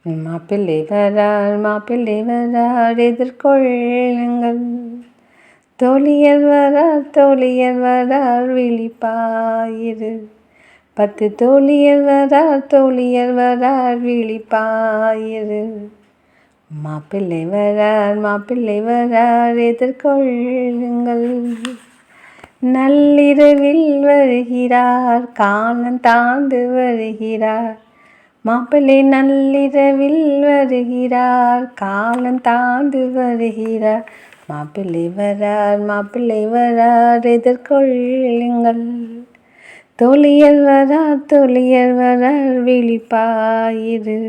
மாப்பிள்ளை வரார் எதிர்கொள்ளுங்கள். தோழியர் வரார் விழிப்பாயிரு. 10 தோழியர் வரார் விழிப்பாயிரு. மாப்பிள்ளை வரார் எதிர்கொள்ளுங்கள். நள்ளிரவில் வருகிறார், காலம் தாழ்ந்து வருகிறார். மாப்பிள்ளை நள்ளிரவில் வருகிறார், காலம் தாழ்ந்து வருகிறார். மாப்பிள்ளை வரார் எதிர்கொள்ளுங்கள். தோழியர் வரார் விழிப்பாயிரு.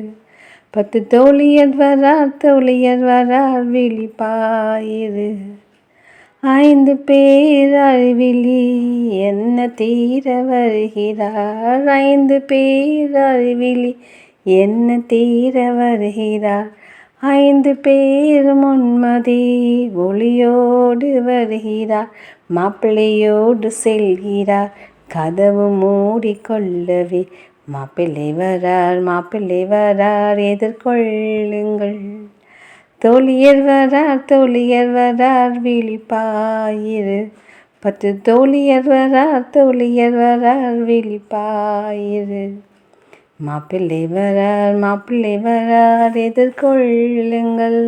10 தோழியர் வரார் விழிப்பாயிரு. 5 பேர் அறிவிலி என்ன தீர வருகிறார். 5 பேர் அறிவிலி என்ன தீர வருகிறார். 5 பேர் முன்மதி ஒளியோடு வருகிறார். மாப்பிள்ளையோடு செல்கிறார், கதவு மூடிக்கொள்ளவே. மாப்பிள்ளை வரார் எதிர்கொள்ளுங்கள். தோழியர் வரார் விழிப்பாயிரு. 10 தோழியர் வரார் விழிப்பாயிரு. மாப்பிள்ளை வரார் எதிர்கொள்ளுங்கள்.